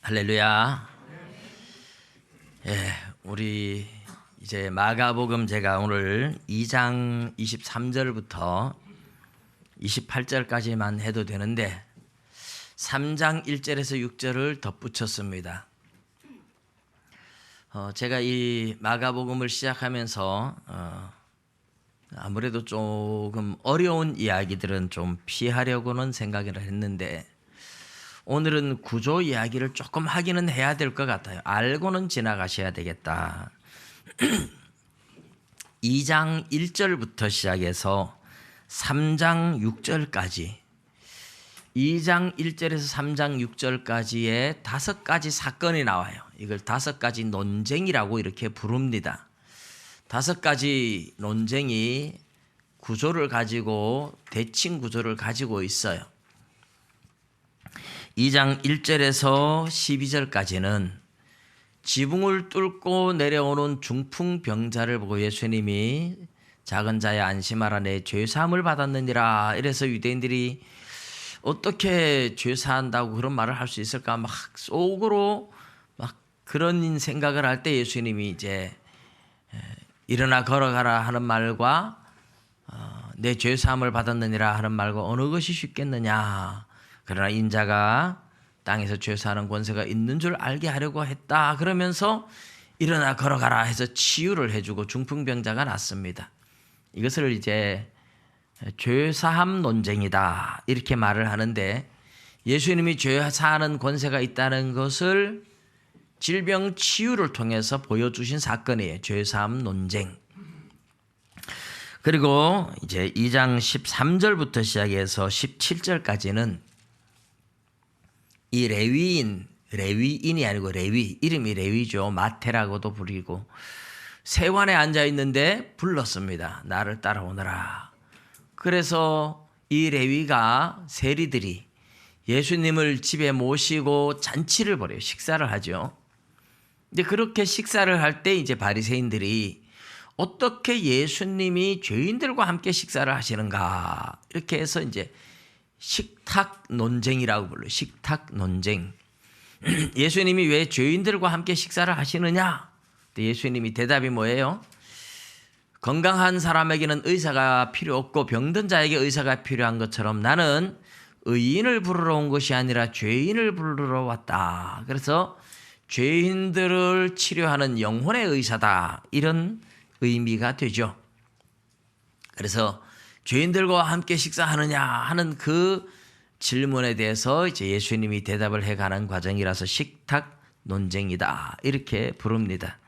할렐루야. 예, 우리 이제 마가복음 제가 오늘 2장 23절부터 28절까지만 해도 되는데 3장 1절에서 6절을 덧붙였습니다. 제가 이 마가복음을 시작하면서 아무래도 조금 어려운 이야기들은 좀 피하려고는 생각을 했는데 오늘은 구조 이야기를 조금 하기는 해야 될 것 같아요. 알고는 지나가셔야 되겠다. 2장 1절부터 시작해서 3장 6절까지 2장 1절에서 3장 6절까지의 5가지 사건이 나와요. 이걸 5가지 논쟁이라고 이렇게 부릅니다. 5가지 논쟁이 구조를 가지고 대칭 구조를 가지고 있어요. 2장 1절에서 12절까지는 지붕을 뚫고 내려오는 중풍병자를 보고 예수님이 작은 자야 안심하라 내 죄사함을 받았느니라 이래서 유대인들이 어떻게 죄사한다고 그런 말을 할 수 있을까 막 속으로 막 그런 생각을 할 때 예수님이 이제 일어나 걸어가라 하는 말과 내 죄사함을 받았느니라 하는 말과 어느 것이 쉽겠느냐. 그러나 인자가 땅에서 죄사하는 권세가 있는 줄 알게 하려고 했다. 그러면서 일어나 걸어가라 해서 치유를 해주고 중풍병자가 낫습니다. 이것을 이제 죄사함 논쟁이다 이렇게 말을 하는데 예수님이 죄사하는 권세가 있다는 것을 질병 치유를 통해서 보여주신 사건이에요. 죄사함 논쟁. 그리고 이제 2장 13절부터 시작해서 17절까지는 이 레위인이 아니고 레위, 이름이 레위죠. 마태라고도 부르고 세관에 앉아 있는데 불렀습니다. 나를 따라오너라. 그래서 이 레위가 세리들이 예수님을 집에 모시고 잔치를 벌여요. 식사를 하죠. 이제 그렇게 식사를 할 때 이제 바리새인들이 어떻게 예수님이 죄인들과 함께 식사를 하시는가 이렇게 해서 이제 식탁 논쟁이라고 불러요. 식탁 논쟁. 예수님이 왜 죄인들과 함께 식사를 하시느냐? 예수님이 대답이 뭐예요? 건강한 사람에게는 의사가 필요 없고 병든 자에게 의사가 필요한 것처럼 나는 의인을 부르러 온 것이 아니라 죄인을 부르러 왔다. 그래서 죄인들을 치료하는 영혼의 의사다. 이런 의미가 되죠. 그래서 죄인들과 함께 식사하느냐 하는 그 질문에 대해서 이제 예수님이 대답을 해가는 과정이라서 식탁 논쟁이다 이렇게 부릅니다.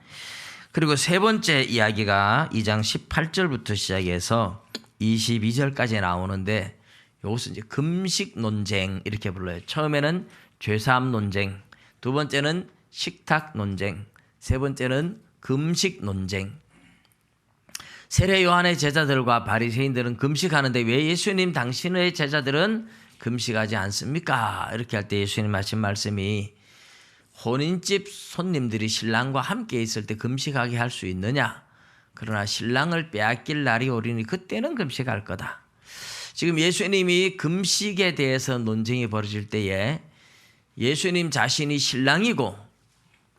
그리고 세 번째 이야기가 2장 18절부터 시작해서 22절까지 나오는데 이것은 이제 금식 논쟁 이렇게 불러요. 처음에는 죄사함 논쟁, 두 번째는 식탁 논쟁, 세 번째는 금식 논쟁. 세례 요한의 제자들과 바리새인들은 금식하는데 왜 예수님 당신의 제자들은 금식하지 않습니까? 이렇게 할 때 예수님 하신 말씀이 혼인집 손님들이 신랑과 함께 있을 때 금식하게 할 수 있느냐? 그러나 신랑을 빼앗길 날이 오리니 그때는 금식할 거다. 지금 예수님이 금식에 대해서 논쟁이 벌어질 때에 예수님 자신이 신랑이고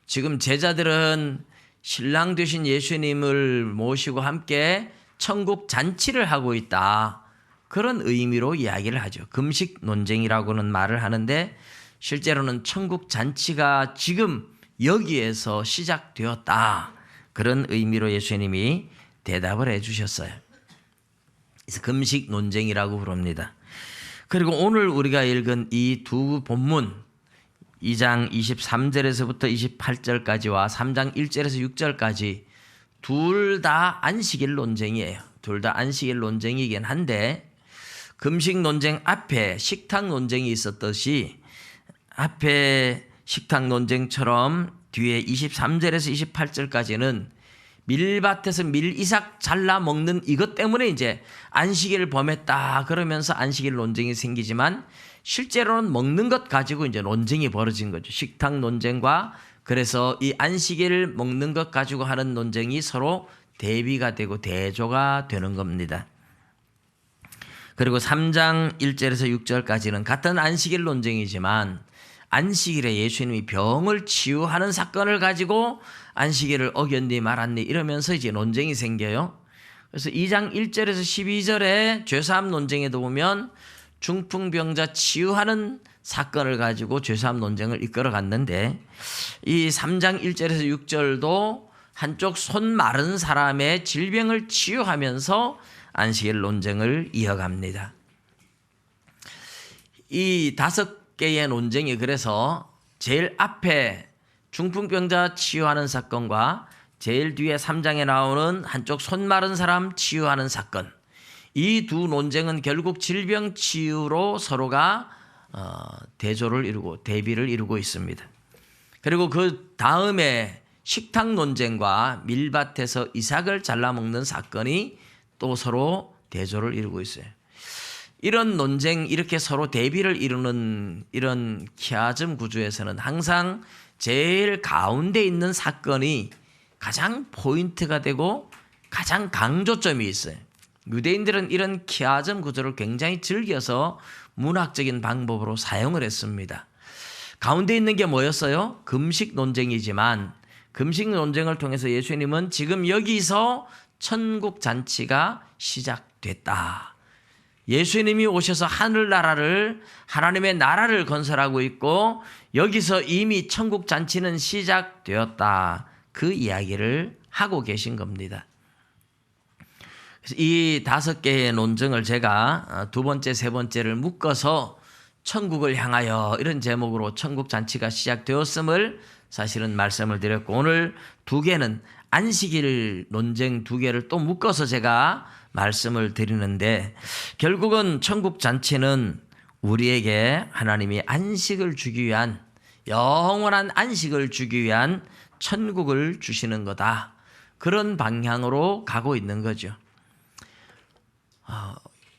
지금 제자들은 신랑 되신 예수님을 모시고 함께 천국 잔치를 하고 있다. 그런 의미로 이야기를 하죠. 금식 논쟁이라고는 말을 하는데 실제로는 천국 잔치가 지금 여기에서 시작되었다. 그런 의미로 예수님이 대답을 해 주셨어요. 그래서 금식 논쟁이라고 부릅니다. 그리고 오늘 우리가 읽은 이 두 본문 2장 23절에서부터 28절까지와 3장 1절에서 6절까지 둘 다 안식일 논쟁이에요. 둘 다 안식일 논쟁이긴 한데 금식 논쟁 앞에 식탁 논쟁이 있었듯이 앞에 식탁 논쟁처럼 뒤에 23절에서 28절까지는 밀밭에서 밀이삭 잘라 먹는 이것 때문에 이제 안식일을 범했다 그러면서 안식일 논쟁이 생기지만 실제로는 먹는 것 가지고 이제 논쟁이 벌어진 거죠. 식탁 논쟁과 그래서 이 안식일을 먹는 것 가지고 하는 논쟁이 서로 대비가 되고 대조가 되는 겁니다. 그리고 3장 1절에서 6절까지는 같은 안식일 논쟁이지만 안식일에 예수님이 병을 치유하는 사건을 가지고 안식일을 어겼니 말았니 이러면서 이제 논쟁이 생겨요. 그래서 2장 1절에서 12절에 죄사함 논쟁에도 보면 중풍병자 치유하는 사건을 가지고 죄사함 논쟁을 이끌어 갔는데, 이 3장 1절에서 6절도 한쪽 손 마른 사람의 질병을 치유하면서 안식일 논쟁을 이어갑니다. 이 5개의 논쟁이 그래서 제일 앞에 중풍병자 치유하는 사건과 제일 뒤에 3장에 나오는 한쪽 손 마른 사람 치유하는 사건, 이 두 논쟁은 결국 질병 치유로 서로가 대조를 이루고 대비를 이루고 있습니다. 그리고 그 다음에 식탁 논쟁과 밀밭에서 이삭을 잘라먹는 사건이 또 서로 대조를 이루고 있어요. 이런 논쟁, 이렇게 서로 대비를 이루는 이런 키아즘 구조에서는 항상 제일 가운데 있는 사건이 가장 포인트가 되고 가장 강조점이 있어요. 유대인들은 이런 키아즘 구조를 굉장히 즐겨서 문학적인 방법으로 사용을 했습니다. 가운데 있는 게 뭐였어요? 금식 논쟁이지만 금식 논쟁을 통해서 예수님은 지금 여기서 천국 잔치가 시작됐다. 예수님이 오셔서 하늘나라를, 하나님의 나라를 건설하고 있고 여기서 이미 천국 잔치는 시작되었다. 그 이야기를 하고 계신 겁니다. 이 5개의 논쟁을 제가 두 번째, 세 번째를 묶어서 천국을 향하여 이런 제목으로 천국 잔치가 시작되었음을 사실은 말씀을 드렸고, 오늘 2개는 안식일 논쟁 2개를 또 묶어서 제가 말씀을 드리는데, 결국은 천국 잔치는 우리에게 하나님이 안식을 주기 위한, 영원한 안식을 주기 위한 천국을 주시는 거다. 그런 방향으로 가고 있는 거죠.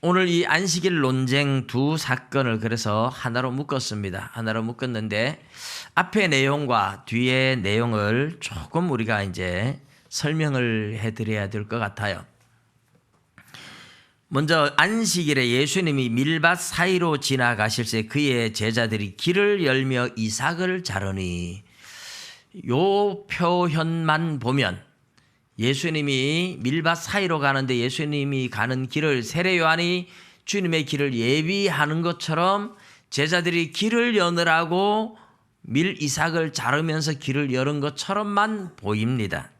오늘 이 안식일 논쟁 2 사건을 그래서 하나로 묶었습니다. 하나로 묶었는데 앞의 내용과 뒤의 내용을 조금 우리가 이제 설명을 해드려야 될 것 같아요. 먼저 안식일에 예수님이 밀밭 사이로 지나가실 때 그의 제자들이 길을 열며 이삭을 자르니, 요 표현만 보면 예수님이 밀밭 사이로 가는데 예수님이 가는 길을 세례 요한이 주님의 길을 예비하는 것처럼 제자들이 길을 여느라고 밀 이삭을 자르면서 길을 여는 것처럼만 보입니다.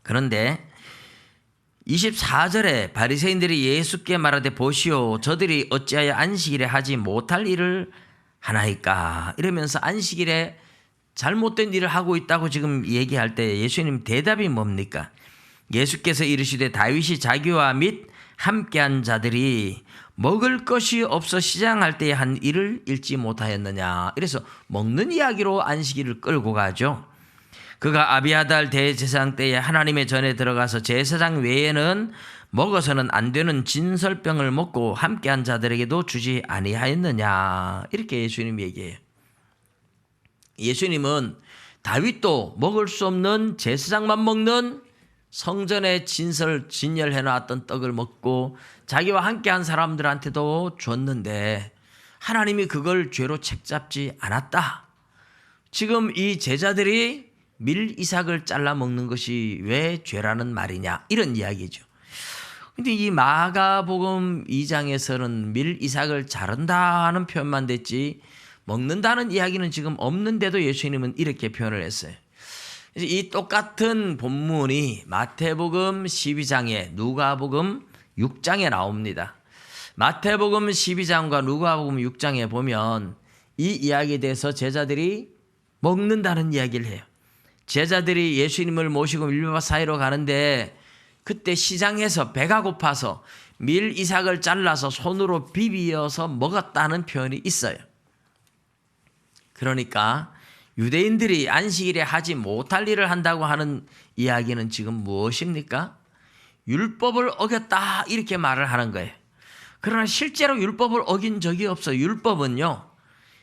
그런데 24절에 바리새인들이 예수께 말하되 보시오, 저들이 어찌하여 안식일에 하지 못할 일을 하나이까, 이러면서 안식일에 잘못된 일을 하고 있다고 지금 얘기할 때 예수님 대답이 뭡니까? 예수께서 이르시되 다윗이 자기와 및 함께한 자들이 먹을 것이 없어 시장할 때에 한 일을 잃지 못하였느냐. 이래서 먹는 이야기로 안식일을 끌고 가죠. 그가 아비아달 대제사장 때에 하나님의 전에 들어가서 제사장 외에는 먹어서는 안 되는 진설병을 먹고 함께한 자들에게도 주지 아니하였느냐. 이렇게 예수님 얘기해요. 예수님은 다윗도 먹을 수 없는 제사장만 먹는 성전에 진열해 놨던 떡을 먹고 자기와 함께한 사람들한테도 줬는데 하나님이 그걸 죄로 책잡지 않았다. 지금 이 제자들이 밀 이삭을 잘라 먹는 것이 왜 죄라는 말이냐, 이런 이야기죠. 근데 이 마가복음 2장에서는 밀 이삭을 자른다는 표현만 됐지 먹는다는 이야기는 지금 없는데도 예수님은 이렇게 표현을 했어요. 이 똑같은 본문이 마태복음 12장에 누가복음 6장에 나옵니다. 마태복음 12장과 누가복음 6장에 보면 이 이야기에 대해서 제자들이 먹는다는 이야기를 해요. 제자들이 예수님을 모시고 밀밭 사이로 가는데 그때 시장에서 배가 고파서 밀 이삭을 잘라서 손으로 비비어서 먹었다는 표현이 있어요. 그러니까 유대인들이 안식일에 하지 못할 일을 한다고 하는 이야기는 지금 무엇입니까? 율법을 어겼다, 이렇게 말을 하는 거예요. 그러나 실제로 율법을 어긴 적이 없어요. 율법은요,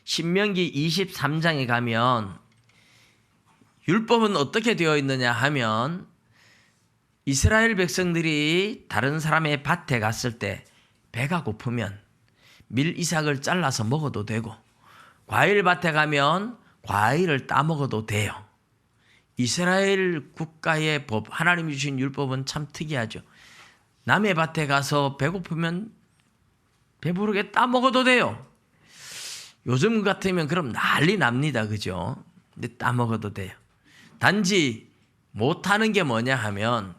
신명기 23장에 가면 율법은 어떻게 되어 있느냐 하면 이스라엘 백성들이 다른 사람의 밭에 갔을 때 배가 고프면 밀 이삭을 잘라서 먹어도 되고, 과일밭에 가면 과일을 따먹어도 돼요. 이스라엘 국가의 법, 하나님이 주신 율법은 참 특이하죠. 남의 밭에 가서 배고프면 배부르게 따먹어도 돼요. 요즘 같으면 그럼 난리 납니다. 그죠? 근데 따먹어도 돼요. 단지 못하는 게 뭐냐 하면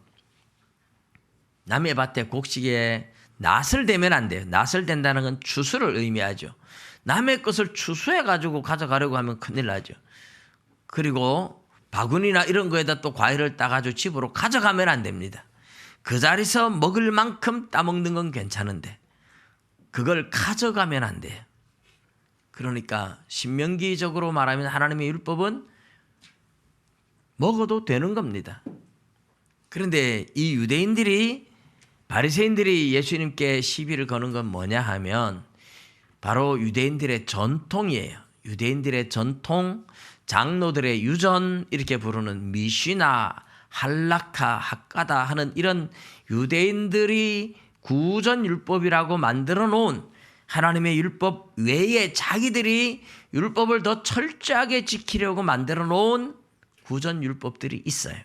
남의 밭에 곡식에 낫을 대면 안 돼요. 낫을 댄다는 건 추수를 의미하죠. 남의 것을 추수해 가지고 가져가려고 하면 큰일 나죠. 그리고 바구니나 이런 거에다 또 과일을 따가지고 집으로 가져가면 안 됩니다. 그 자리에서 먹을 만큼 따먹는 건 괜찮은데 그걸 가져가면 안 돼요. 그러니까 신명기적으로 말하면 하나님의 율법은 먹어도 되는 겁니다. 그런데 이 유대인들이 바리새인들이 예수님께 시비를 거는 건 뭐냐 하면 바로 유대인들의 전통이에요. 유대인들의 전통, 장로들의 유전 이렇게 부르는 미시나, 할라카, 학가다 하는 이런 유대인들이 구전율법이라고 만들어 놓은 하나님의 율법 외에 자기들이 율법을 더 철저하게 지키려고 만들어 놓은 구전율법들이 있어요.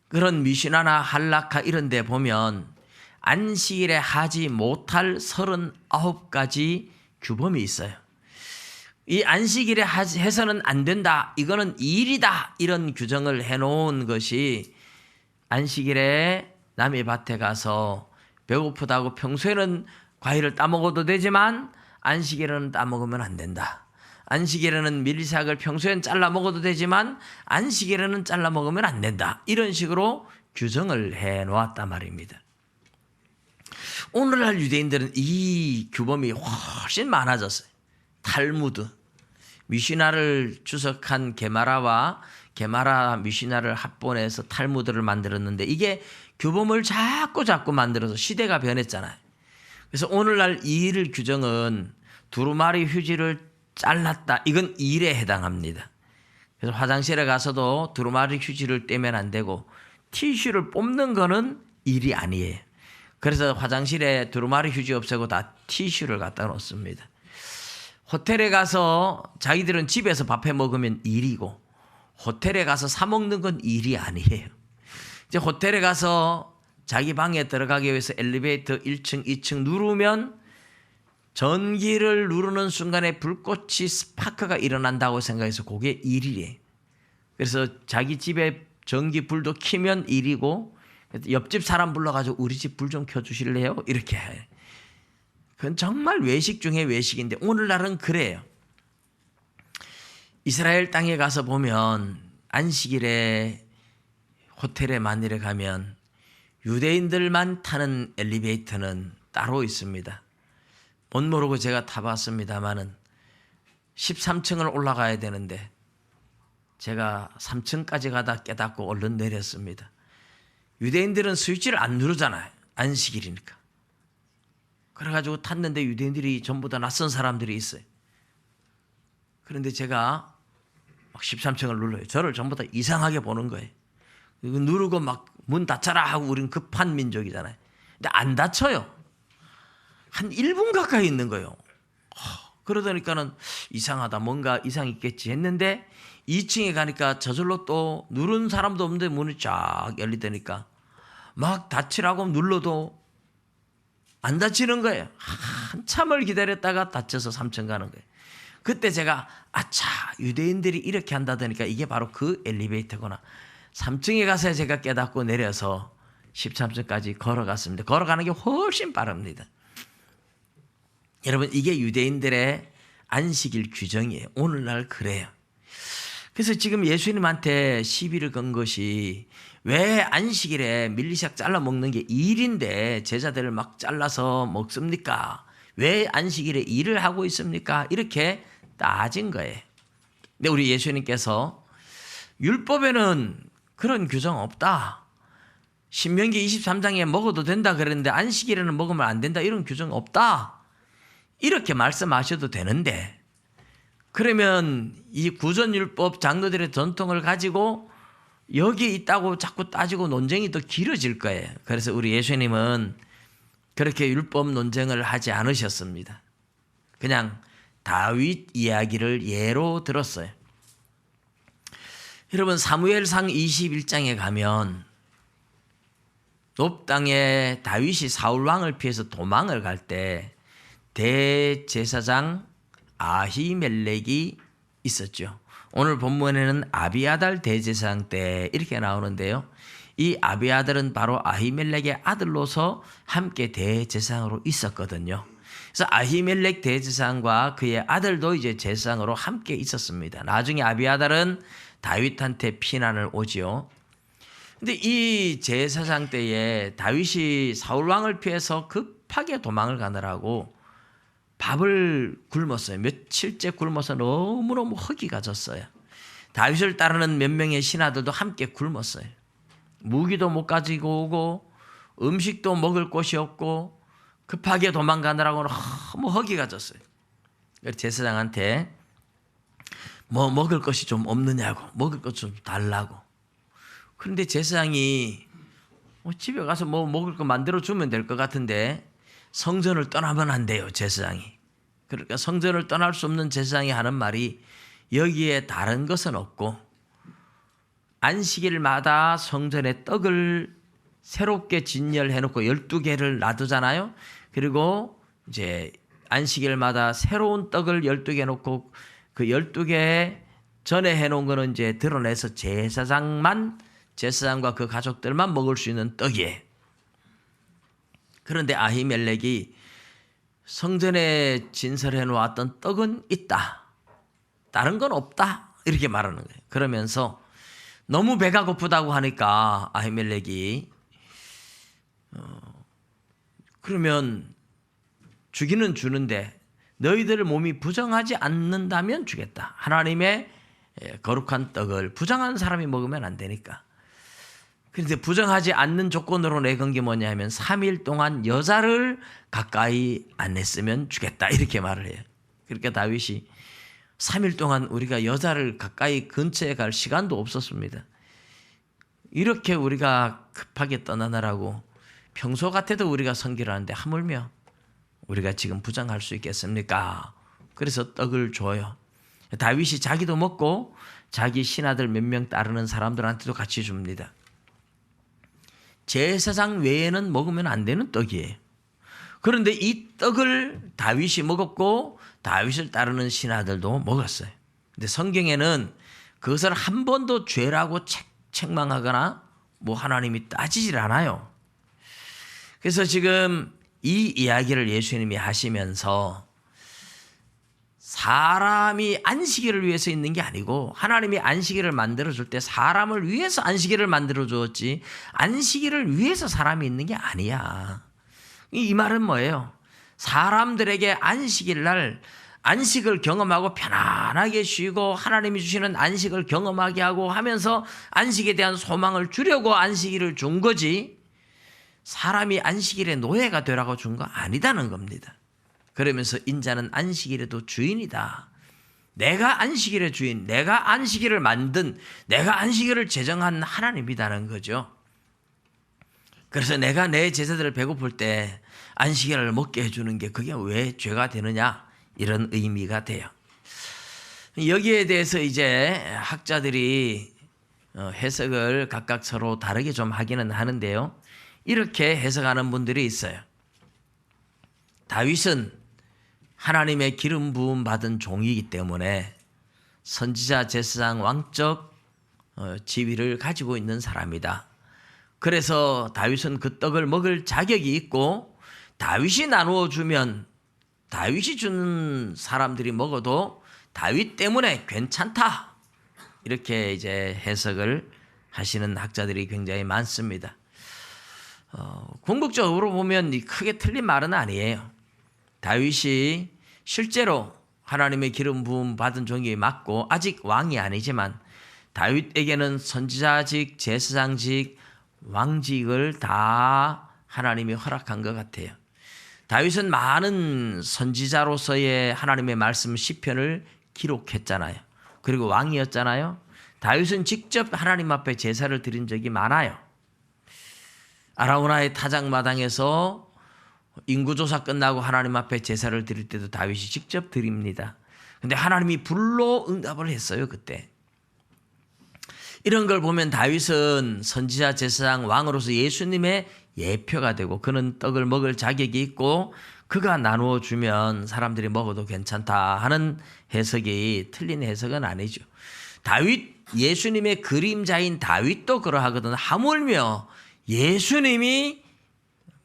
그런 미시나나 할라카 이런 데 보면 안식일에 하지 못할 39가지 규범이 있어요. 이 안식일에 해서는 안 된다. 이거는 일이다. 이런 규정을 해놓은 것이 안식일에 남의 밭에 가서 배고프다고 평소에는 과일을 따먹어도 되지만 안식일에는 따먹으면 안 된다. 안식일에는 밀리삭을 평소엔 잘라 먹어도 되지만 안식일에는 잘라 먹으면 안 된다. 이런 식으로 규정을 해놓았단 말입니다. 오늘날 유대인들은 이 규범이 훨씬 많아졌어요. 탈무드, 미시나를 주석한 게마라와 게마라 미시나를 합본해서 탈무드를 만들었는데 이게 규범을 자꾸 만들어서 시대가 변했잖아요. 그래서 오늘날 이 일 규정은 두루마리 휴지를 잘랐다. 이건 일에 해당합니다. 그래서 화장실에 가서도 두루마리 휴지를 떼면 안 되고 티슈를 뽑는 거는 일이 아니에요. 그래서 화장실에 두루마리 휴지 없애고 다 티슈를 갖다 놓습니다. 호텔에 가서 자기들은 집에서 밥해 먹으면 일이고 호텔에 가서 사 먹는 건 일이 아니에요. 이제 호텔에 가서 자기 방에 들어가기 위해서 엘리베이터 1층, 2층 누르면 전기를 누르는 순간에 불꽃이 스파크가 일어난다고 생각해서 그게 일이에요. 그래서 자기 집에 전기 불도 켜면 일이고 옆집 사람 불러가지고 우리 집 불 좀 켜주실래요? 이렇게 해요. 그건 정말 외식 중에 외식인데 오늘날은 그래요. 이스라엘 땅에 가서 보면 안식일에 호텔에 만일에 가면 유대인들만 타는 엘리베이터는 따로 있습니다. 못 모르고 제가 타봤습니다마는 13층을 올라가야 되는데 제가 3층까지 가다 깨닫고 얼른 내렸습니다. 유대인들은 스위치를 안 누르잖아요. 안식일이니까. 그래가지고 탔는데 유대인들이 전부 다 낯선 사람들이 있어요. 그런데 제가 막 13층을 눌러요. 저를 전부 다 이상하게 보는 거예요. 누르고 막 문 닫혀라 하고 우린 급한 민족이잖아요. 근데 안 닫혀요. 한 1분 가까이 있는 거예요. 그러다니까는 이상하다. 뭔가 이상 있겠지 했는데 2층에 가니까 저절로 또 누른 사람도 없는데 문이 쫙 열리더니까 막 닫히라고 눌러도 안 닫히는 거예요. 한참을 기다렸다가 닫혀서 3층 가는 거예요. 그때 제가 아차 유대인들이 이렇게 한다더니까 이게 바로 그 엘리베이터구나. 3층에 가서 제가 깨닫고 내려서 13층까지 걸어갔습니다. 걸어가는 게 훨씬 빠릅니다. 여러분 이게 유대인들의 안식일 규정이에요. 오늘날 그래요. 그래서 지금 예수님한테 시비를 건 것이 왜 안식일에 밀리샥 잘라 먹는 게 일인데 제자들을 막 잘라서 먹습니까? 왜 안식일에 일을 하고 있습니까? 이렇게 따진 거예요. 근데 우리 예수님께서 율법에는 그런 규정 없다. 신명기 23장에 먹어도 된다 그랬는데 안식일에는 먹으면 안 된다 이런 규정 없다. 이렇게 말씀하셔도 되는데 그러면 이 구전율법 장로들의 전통을 가지고 여기에 있다고 자꾸 따지고 논쟁이 더 길어질 거예요. 그래서 우리 예수님은 그렇게 율법 논쟁을 하지 않으셨습니다. 그냥 다윗 이야기를 예로 들었어요. 여러분 사무엘상 21장에 가면 높 땅에 다윗이 사울 왕을 피해서 도망을 갈 때 대제사장 아히멜렉이 있었죠. 오늘 본문에는 아비아달 대제사장 때 이렇게 나오는데요. 이 아비아달은 바로 아히멜렉의 아들로서 함께 대제사장으로 있었거든요. 그래서 아히멜렉 대제사장과 그의 아들도 이제 제사장으로 함께 있었습니다. 나중에 아비아달은 다윗한테 피난을 오지요. 근데 이 제사장 때에 다윗이 사울 왕을 피해서 급하게 도망을 가느라고 밥을 굶었어요. 며칠째 굶어서 너무너무 허기가 졌어요. 다윗을 따르는 몇 명의 신하들도 함께 굶었어요. 무기도 못 가지고 오고 음식도 먹을 곳이 없고 급하게 도망가느라고 너무 허기가 졌어요. 제사장한테 뭐 먹을 것이 좀 없느냐고, 먹을 것 좀 달라고. 그런데 제사장이 집에 가서 뭐 먹을 거 만들어 주면 될 것 같은데 성전을 떠나면 안 돼요, 제사장이. 그러니까 성전을 떠날 수 없는 제사장이 하는 말이 여기에 다른 것은 없고 안식일마다 성전에 떡을 새롭게 진열해 놓고 12개를 놔두잖아요. 그리고 이제 안식일마다 새로운 떡을 12개 놓고 그 12개 전에 해 놓은 거는 이제 드러내서 제사장과 그 가족들만 먹을 수 있는 떡이에요. 그런데 아히멜렉이 성전에 진설해 놓았던 떡은 있다. 다른 건 없다. 이렇게 말하는 거예요. 그러면서 너무 배가 고프다고 하니까 아히멜렉이 그러면 주기는 주는데 너희들 몸이 부정하지 않는다면 주겠다. 하나님의 거룩한 떡을 부정한 사람이 먹으면 안 되니까. 그런데 부정하지 않는 조건으로 내건 게 뭐냐 하면 3일 동안 여자를 가까이 안 했으면 주겠다. 이렇게 말을 해요. 그러니까 다윗이 3일 동안 우리가 여자를 가까이 근처에 갈 시간도 없었습니다. 이렇게 우리가 급하게 떠나느라고 평소 같아도 우리가 성기를 하는데 하물며 우리가 지금 부정할 수 있겠습니까? 그래서 떡을 줘요. 다윗이 자기도 먹고 자기 신하들 몇 명 따르는 사람들한테도 같이 줍니다. 제사장 외에는 먹으면 안 되는 떡이에요. 그런데 이 떡을 다윗이 먹었고 다윗을 따르는 신하들도 먹었어요. 근데 성경에는 그것을 한 번도 죄라고 책망하거나 뭐 하나님이 따지질 않아요. 그래서 지금 이 이야기를 예수님이 하시면서 사람이 안식일을 위해서 있는 게 아니고 하나님이 안식일을 만들어줄 때 사람을 위해서 안식일을 만들어 주었지 안식일을 위해서 사람이 있는 게 아니야. 이 말은 뭐예요? 사람들에게 안식일 날 안식을 경험하고 편안하게 쉬고 하나님이 주시는 안식을 경험하게 하고 하면서 안식에 대한 소망을 주려고 안식일을 준 거지 사람이 안식일의 노예가 되라고 준 거 아니다는 겁니다. 그러면서 인자는 안식일에도 주인이다. 내가 안식일의 주인, 내가 안식일을 만든, 내가 안식일을 제정한 하나님이라는 거죠. 그래서 내가 내 제자들을 배고플 때 안식일을 먹게 해주는 게 그게 왜 죄가 되느냐 이런 의미가 돼요. 여기에 대해서 이제 학자들이 해석을 각각 서로 다르게 좀 하기는 하는데요. 이렇게 해석하는 분들이 있어요. 다윗은 하나님의 기름 부음 받은 종이기 때문에 선지자 제사장 왕적 지위를 가지고 있는 사람이다. 그래서 다윗은 그 떡을 먹을 자격이 있고 다윗이 나누어 주면 다윗이 주는 사람들이 먹어도 다윗 때문에 괜찮다. 이렇게 이제 해석을 하시는 학자들이 굉장히 많습니다. 궁극적으로 보면 크게 틀린 말은 아니에요. 다윗이 실제로 하나님의 기름 부음 받은 종이 맞고 아직 왕이 아니지만 다윗에게는 선지자직, 제사장직, 왕직을 다 하나님이 허락한 것 같아요. 다윗은 많은 선지자로서의 하나님의 말씀 시편을 기록했잖아요. 그리고 왕이었잖아요. 다윗은 직접 하나님 앞에 제사를 드린 적이 많아요. 아라우나의 타작마당에서 인구조사 끝나고 하나님 앞에 제사를 드릴 때도 다윗이 직접 드립니다. 근데 하나님이 불로 응답을 했어요, 그때. 이런 걸 보면 다윗은 선지자, 제사장, 왕으로서 예수님의 예표가 되고 그는 떡을 먹을 자격이 있고 그가 나누어 주면 사람들이 먹어도 괜찮다 하는 해석이 틀린 해석은 아니죠. 다윗, 예수님의 그림자인 다윗도 그러하거든. 하물며 예수님이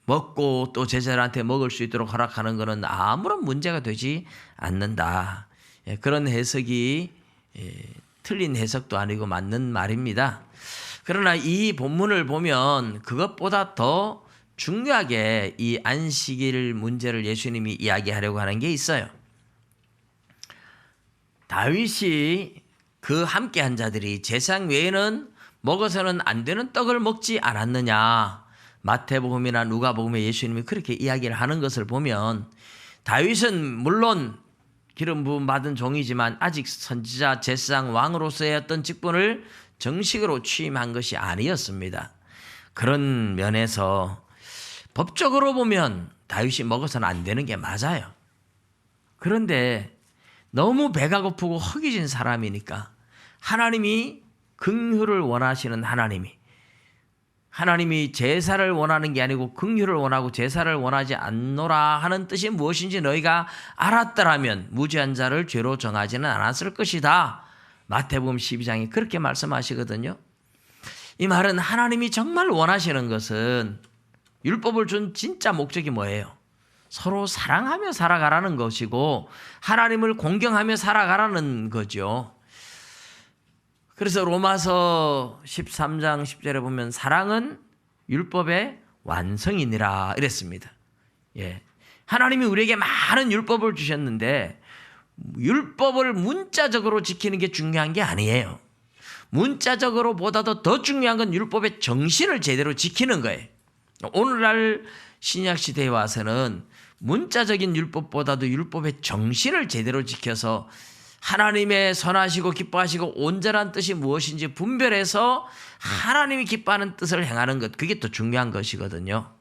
먹고 또 제자들한테 먹을 수 있도록 허락하는 것은 아무런 문제가 되지 않는다. 그런 해석이 틀린 해석도 아니고 맞는 말입니다. 그러나 이 본문을 보면 그것보다 더 중요하게 이 안식일 문제를 예수님이 이야기하려고 하는 게 있어요. 다윗이 그 함께한 자들이 제사장 외에는 먹어서는 안 되는 떡을 먹지 않았느냐. 마태복음이나 누가복음에 예수님이 그렇게 이야기를 하는 것을 보면 다윗은 물론 기름 부음 받은 종이지만 아직 선지자, 제사장, 왕으로서의 어떤 직분을 정식으로 취임한 것이 아니었습니다. 그런 면에서 법적으로 보면 다윗이 먹어서는 안 되는 게 맞아요. 그런데 너무 배가 고프고 허기진 사람이니까 하나님이 긍휼을 원하시는 하나님이 제사를 원하는 게 아니고 긍휼을 원하고 제사를 원하지 않노라 하는 뜻이 무엇인지 너희가 알았더라면 무죄한 자를 죄로 정하지는 않았을 것이다. 마태복음 12장이 그렇게 말씀하시거든요. 이 말은 하나님이 정말 원하시는 것은 율법을 준 진짜 목적이 뭐예요? 서로 사랑하며 살아가라는 것이고 하나님을 공경하며 살아가라는 거죠. 그래서 로마서 13장 10절에 보면 사랑은 율법의 완성이니라 이랬습니다. 예. 하나님이 우리에게 많은 율법을 주셨는데 율법을 문자적으로 지키는 게 중요한 게 아니에요. 문자적으로 보다도 더 중요한 건 율법의 정신을 제대로 지키는 거예요. 오늘날 신약 시대에 와서는 문자적인 율법보다도 율법의 정신을 제대로 지켜서 하나님의 선하시고 기뻐하시고 온전한 뜻이 무엇인지 분별해서 하나님이 기뻐하는 뜻을 행하는 것, 그게 더 중요한 것이거든요.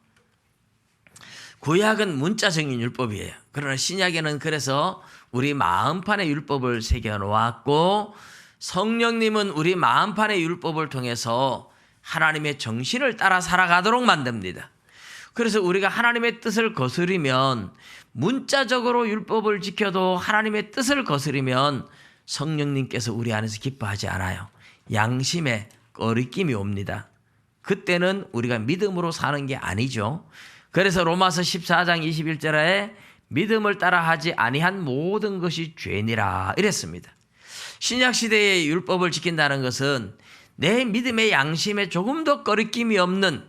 구약은 문자적인 율법이에요. 그러나 신약에는 그래서 우리 마음판에 율법을 새겨 놓았고 성령님은 우리 마음판의 율법을 통해서 하나님의 정신을 따라 살아가도록 만듭니다. 그래서 우리가 하나님의 뜻을 거스리면 문자적으로 율법을 지켜도 하나님의 뜻을 거스리면 성령님께서 우리 안에서 기뻐하지 않아요. 양심에 꺼리낌이 옵니다. 그때는 우리가 믿음으로 사는 게 아니죠. 그래서 로마서 14장 21절에 믿음을 따라 하지 아니한 모든 것이 죄니라 이랬습니다. 신약시대의 율법을 지킨다는 것은 내 믿음의 양심에 조금 더 꺼리낌이 없는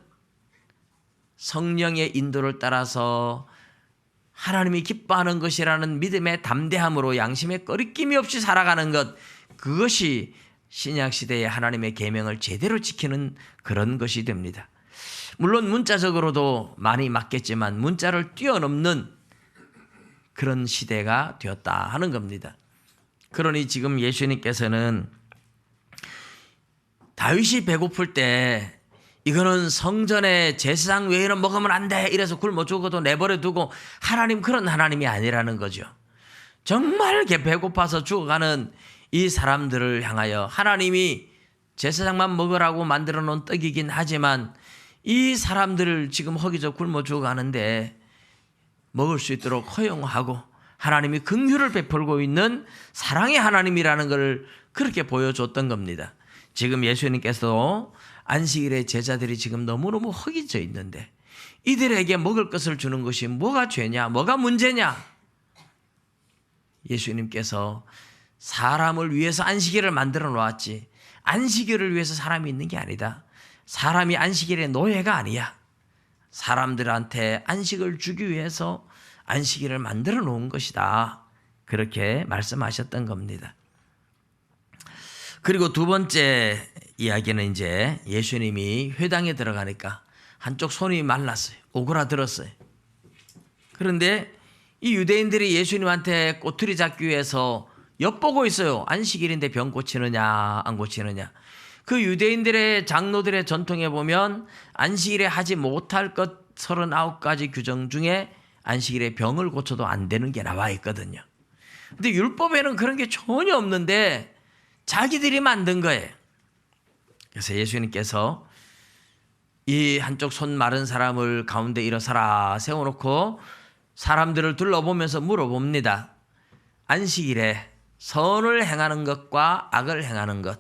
성령의 인도를 따라서 하나님이 기뻐하는 것이라는 믿음의 담대함으로 양심에 꺼리낌이 없이 살아가는 것, 그것이 신약시대의 하나님의 계명을 제대로 지키는 그런 것이 됩니다. 물론 문자적으로도 많이 맞겠지만 문자를 뛰어넘는 그런 시대가 되었다 하는 겁니다. 그러니 지금 예수님께서는 다윗이 배고플 때 이거는 성전의 제사장 외에는 먹으면 안 돼 이래서 굶어 죽어도 내버려 두고 하나님 그런 하나님이 아니라는 거죠. 정말 배고파서 죽어가는 이 사람들을 향하여 하나님이 제사장만 먹으라고 만들어 놓은 떡이긴 하지만 이 사람들을 지금 허기져 굶어 죽어가는데 먹을 수 있도록 허용하고 하나님이 긍휼을 베풀고 있는 사랑의 하나님이라는 걸 그렇게 보여줬던 겁니다. 지금 예수님께서 안식일에 제자들이 지금 너무너무 허기져 있는데 이들에게 먹을 것을 주는 것이 뭐가 죄냐, 뭐가 문제냐? 예수님께서 사람을 위해서 안식일을 만들어 놓았지 안식일을 위해서 사람이 있는 게 아니다. 사람이 안식일의 노예가 아니야. 사람들한테 안식을 주기 위해서 안식일을 만들어 놓은 것이다. 그렇게 말씀하셨던 겁니다. 그리고 두 번째 이야기는 이제 예수님이 회당에 들어가니까 한쪽 손이 말랐어요. 오그라들었어요. 그런데 이 유대인들이 예수님한테 꼬투리 잡기 위해서 엿보고 있어요. 안식일인데 병 고치느냐 안 고치느냐. 그 유대인들의 장로들의 전통에 보면 안식일에 하지 못할 것 39가지 규정 중에 안식일에 병을 고쳐도 안 되는 게 나와 있거든요. 근데 율법에는 그런 게 전혀 없는데 자기들이 만든 거예요. 그래서 예수님께서 이 한쪽 손 마른 사람을 가운데 일어서라 세워놓고 사람들을 둘러보면서 물어봅니다. 안식일에 선을 행하는 것과 악을 행하는 것,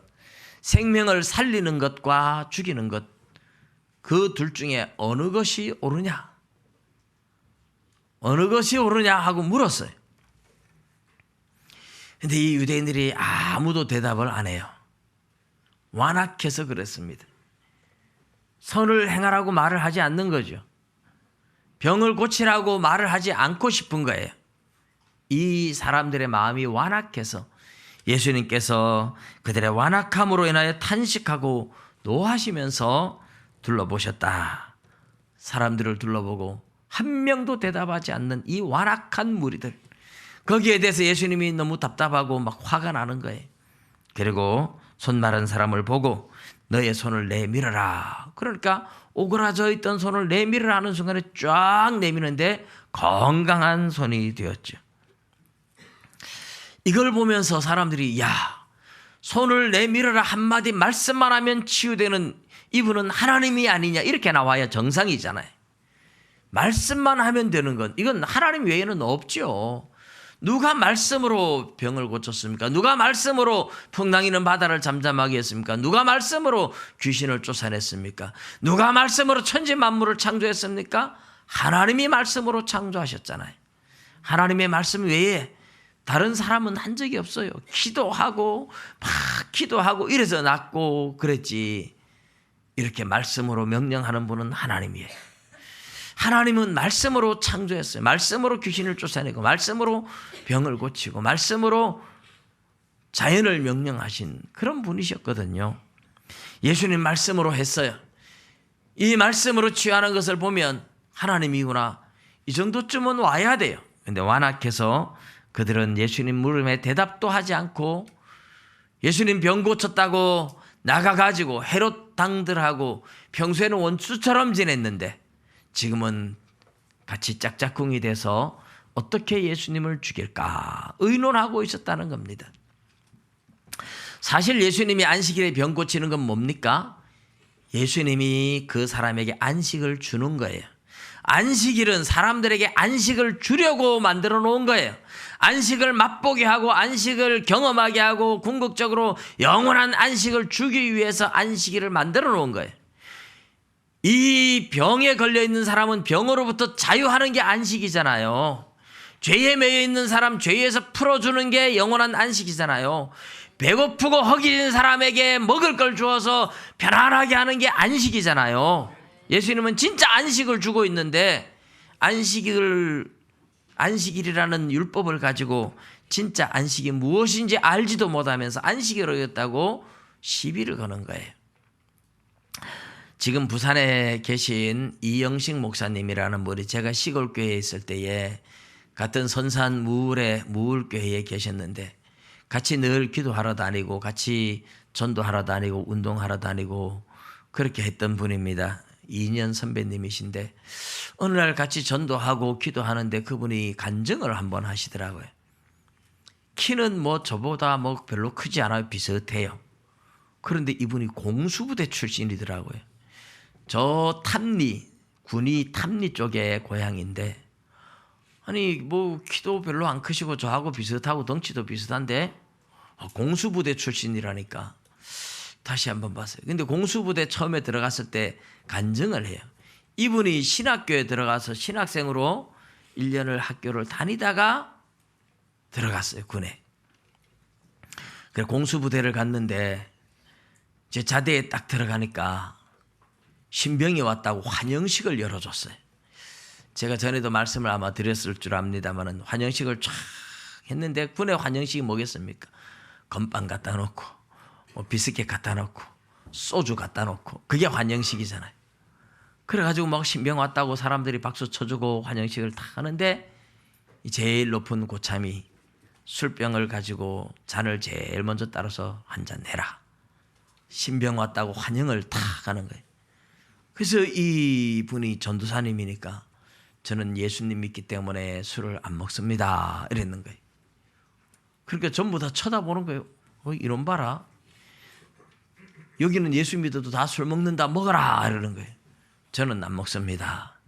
생명을 살리는 것과 죽이는 것, 그 둘 중에 어느 것이 옳으냐? 어느 것이 옳으냐 하고 물었어요. 근데 이 유대인들이 아무도 대답을 안 해요. 완악해서 그랬습니다. 선을 행하라고 말을 하지 않는 거죠. 병을 고치라고 말을 하지 않고 싶은 거예요. 이 사람들의 마음이 완악해서 예수님께서 그들의 완악함으로 인하여 탄식하고 노하시면서 둘러보셨다. 사람들을 둘러보고 한 명도 대답하지 않는 이 완악한 무리들. 거기에 대해서 예수님이 너무 답답하고 막 화가 나는 거예요. 그리고 손 마른 사람을 보고 너의 손을 내밀어라. 그러니까 오그라져 있던 손을 내밀으라 하는 순간에 쫙 내미는데 건강한 손이 되었죠. 이걸 보면서 사람들이 야, 손을 내밀어라 한마디 말씀만 하면 치유되는 이분은 하나님이 아니냐 이렇게 나와야 정상이잖아요. 말씀만 하면 되는 건 이건 하나님 외에는 없죠. 누가 말씀으로 병을 고쳤습니까? 누가 말씀으로 풍랑이는 바다를 잠잠하게 했습니까? 누가 말씀으로 귀신을 쫓아냈습니까? 누가 말씀으로 천지 만물을 창조했습니까? 하나님이 말씀으로 창조하셨잖아요. 하나님의 말씀 외에 다른 사람은 한 적이 없어요. 기도하고 막 기도하고 이래서 낫고 그랬지. 이렇게 말씀으로 명령하는 분은 하나님이에요. 하나님은 말씀으로 창조했어요. 말씀으로 귀신을 쫓아내고 말씀으로 병을 고치고 말씀으로 자연을 명령하신 그런 분이셨거든요. 예수님 말씀으로 했어요. 이 말씀으로 취하는 것을 보면 하나님이구나. 이 정도쯤은 와야 돼요. 그런데 완악해서 그들은 예수님 물음에 대답도 하지 않고 예수님 병 고쳤다고 나가가지고 헤롯 당들하고 평소에는 원수처럼 지냈는데 지금은 같이 짝짝꿍이 돼서 어떻게 예수님을 죽일까 의논하고 있었다는 겁니다. 사실 예수님이 안식일에 병 고치는 건 뭡니까? 예수님이 그 사람에게 안식을 주는 거예요. 안식일은 사람들에게 안식을 주려고 만들어 놓은 거예요. 안식을 맛보게 하고 안식을 경험하게 하고 궁극적으로 영원한 안식을 주기 위해서 안식일을 만들어 놓은 거예요. 이 병에 걸려 있는 사람은 병으로부터 자유하는 게 안식이잖아요. 죄에 매여 있는 사람 죄에서 풀어주는 게 영원한 안식이잖아요. 배고프고 허기진 사람에게 먹을 걸 주어서 편안하게 하는 게 안식이잖아요. 예수님은 진짜 안식을 주고 있는데 안식일이라는 율법을 가지고 진짜 안식이 무엇인지 알지도 못하면서 안식일 어겼다고 시비를 거는 거예요. 지금 부산에 계신 이영식 목사님이라는 분이 제가 시골교회에 있을 때에 같은 선산 무울교회에 계셨는데 같이 늘 기도하러 다니고 같이 전도하러 다니고 운동하러 다니고 그렇게 했던 분입니다. 2년 선배님이신데 어느 날 같이 전도하고 기도하는데 그분이 간증을 한번 하시더라고요. 키는 뭐 저보다 뭐 별로 크지 않아요. 비슷해요. 그런데 이분이 공수부대 출신이더라고요. 저 군이 탐리 쪽의 고향인데 아니 뭐 키도 별로 안 크시고 저하고 비슷하고 덩치도 비슷한데 공수부대 출신이라니까 다시 한번 봤어요. 근데 공수부대 처음에 들어갔을 때 간증을 해요. 이분이 신학교에 들어가서 신학생으로 1년을 학교를 다니다가 들어갔어요. 군에. 그래서 공수부대를 갔는데 제 자대에 딱 들어가니까 신병이 왔다고 환영식을 열어줬어요. 제가 전에도 말씀을 아마 드렸을 줄 압니다만 환영식을 쫙 했는데 군의 환영식이 뭐겠습니까? 건빵 갖다 놓고 뭐 비스켓 갖다 놓고 소주 갖다 놓고 그게 환영식이잖아요. 그래가지고 막 신병 왔다고 사람들이 박수 쳐주고 환영식을 다 하는데 제일 높은 고참이 술병을 가지고 잔을 제일 먼저 따라서 한 잔 내라. 신병 왔다고 환영을 다 하는 거예요. 그래서 이분이 전도사님이니까 저는 예수님 믿기 때문에 술을 안 먹습니다 이랬는 거예요. 그러니까 전부 다 쳐다보는 거예요. 이런 봐라. 여기는 예수 믿어도 다 술 먹는다, 먹어라 이러는 거예요. 저는 안 먹습니다.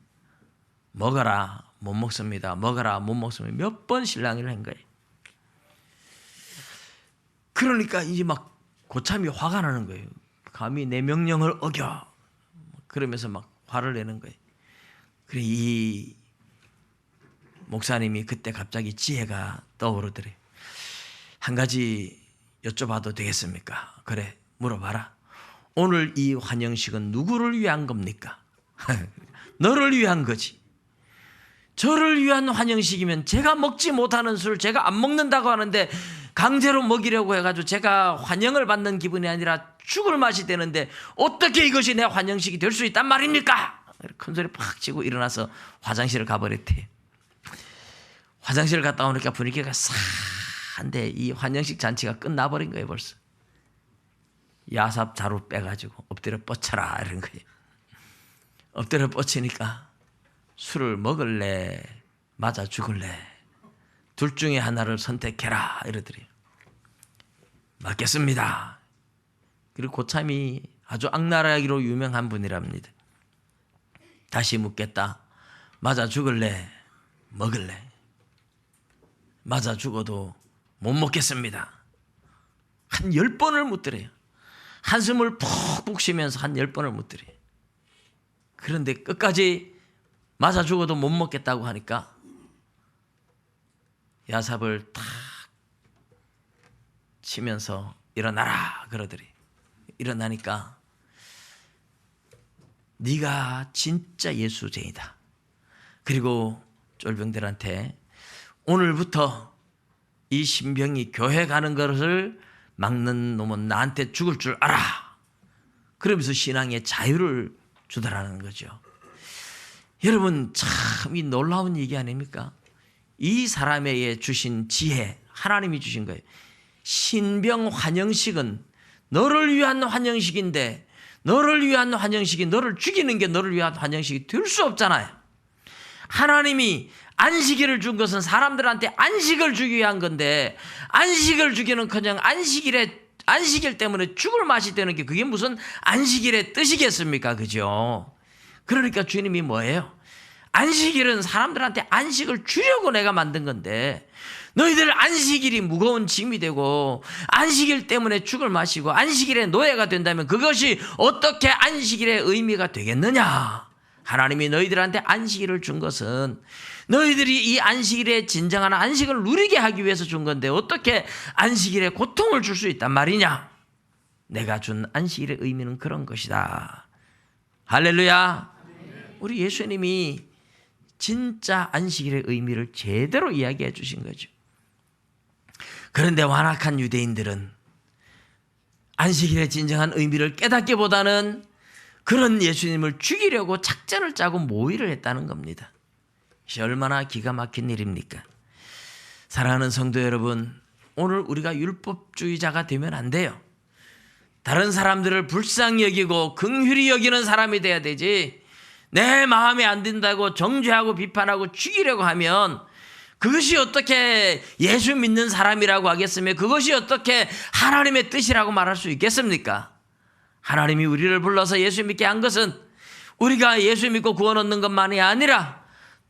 먹어라, 못 먹습니다. 먹어라, 못 먹습니다. 몇 번 실랑이를 한 거예요. 그러니까 이제 막 고참이 화가 나는 거예요. 감히 내 명령을 어겨. 그러면서 막 화를 내는 거예요. 그래 이 목사님이 그때 갑자기 지혜가 떠오르더래요. 한 가지 여쭤봐도 되겠습니까? 그래, 물어봐라. 오늘 이 환영식은 누구를 위한 겁니까? 너를 위한 거지. 저를 위한 환영식이면 제가 먹지 못하는 술 제가 안 먹는다고 하는데 강제로 먹이려고 해가지고 제가 환영을 받는 기분이 아니라 죽을 맛이 되는데 어떻게 이것이 내 환영식이 될 수 있단 말입니까? 큰 소리 팍 치고 일어나서 화장실을 가버렸대. 화장실을 갔다 오니까 분위기가 싸한데 이 환영식 잔치가 끝나버린 거예요. 벌써 야삽 자루 빼가지고 엎드려 뻗쳐라 이런 거예요. 엎드려 뻗치니까 술을 먹을래 맞아 죽을래 둘 중에 하나를 선택해라 이러더래요. 맞겠습니다. 그리고 고참이 아주 악랄하기로 유명한 분이랍니다. 다시 묻겠다. 맞아 죽을래 먹을래? 맞아 죽어도 못 먹겠습니다. 한 10번을 묻더래요. 한숨을 푹푹 쉬면서 한 10번을 묻더래요. 그런데 끝까지 맞아 죽어도 못 먹겠다고 하니까 야삽을 탁 치면서 일어나라 그러더래. 일어나니까 네가 진짜 예수쟁이다. 그리고 쫄병들한테 오늘부터 이 신병이 교회 가는 것을 막는 놈은 나한테 죽을 줄 알아. 그러면서 신앙의 자유를 주더라는 거죠. 여러분 참 이 놀라운 얘기 아닙니까? 이 사람에게 주신 지혜 하나님이 주신 거예요. 신병 환영식은 너를 위한 환영식인데 너를 위한 환영식이 너를 죽이는 게 너를 위한 환영식이 될 수 없잖아요. 하나님이 안식일을 준 것은 사람들한테 안식을 주기 위한 건데 안식을 주기는커녕 안식일 때문에 죽을 맛이 되는 게 그게 무슨 안식일의 뜻이겠습니까? 그죠? 그러니까 주님이 뭐예요? 안식일은 사람들한테 안식을 주려고 내가 만든 건데 너희들 안식일이 무거운 짐이 되고 안식일 때문에 죽을 마시고 안식일의 노예가 된다면 그것이 어떻게 안식일의 의미가 되겠느냐? 하나님이 너희들한테 안식일을 준 것은 너희들이 이 안식일에 진정한 안식을 누리게 하기 위해서 준 건데 어떻게 안식일에 고통을 줄 수 있단 말이냐? 내가 준 안식일의 의미는 그런 것이다. 할렐루야. 우리 예수님이 진짜 안식일의 의미를 제대로 이야기해 주신 거죠. 그런데 완악한 유대인들은 안식일의 진정한 의미를 깨닫기보다는 그런 예수님을 죽이려고 작전을 짜고 모의를 했다는 겁니다. 이것이 얼마나 기가 막힌 일입니까? 사랑하는 성도 여러분, 오늘 우리가 율법주의자가 되면 안 돼요. 다른 사람들을 불쌍히 여기고 긍휼히 여기는 사람이 돼야 되지, 내 마음에 안 든다고 정죄하고 비판하고 죽이려고 하면 그것이 어떻게 예수 믿는 사람이라고 하겠으며 그것이 어떻게 하나님의 뜻이라고 말할 수 있겠습니까? 하나님이 우리를 불러서 예수 믿게 한 것은 우리가 예수 믿고 구원 얻는 것만이 아니라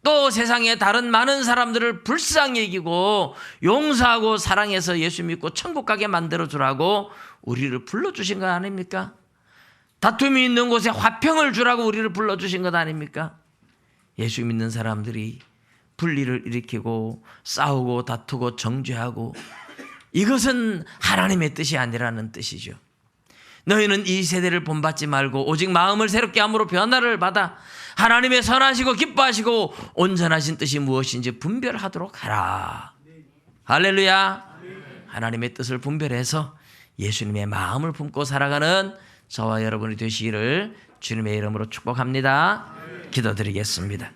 또 세상에 다른 많은 사람들을 불쌍히 여기고 용서하고 사랑해서 예수 믿고 천국 가게 만들어주라고 우리를 불러주신 것 아닙니까? 다툼이 있는 곳에 화평을 주라고 우리를 불러주신 것 아닙니까? 예수 믿는 사람들이 분리를 일으키고 싸우고 다투고 정죄하고 이것은 하나님의 뜻이 아니라는 뜻이죠. 너희는 이 세대를 본받지 말고 오직 마음을 새롭게 함으로 변화를 받아 하나님의 선하시고 기뻐하시고 온전하신 뜻이 무엇인지 분별하도록 하라. 할렐루야. 하나님의 뜻을 분별해서 예수님의 마음을 품고 살아가는 저와 여러분이 되시기를 주님의 이름으로 축복합니다. 기도드리겠습니다.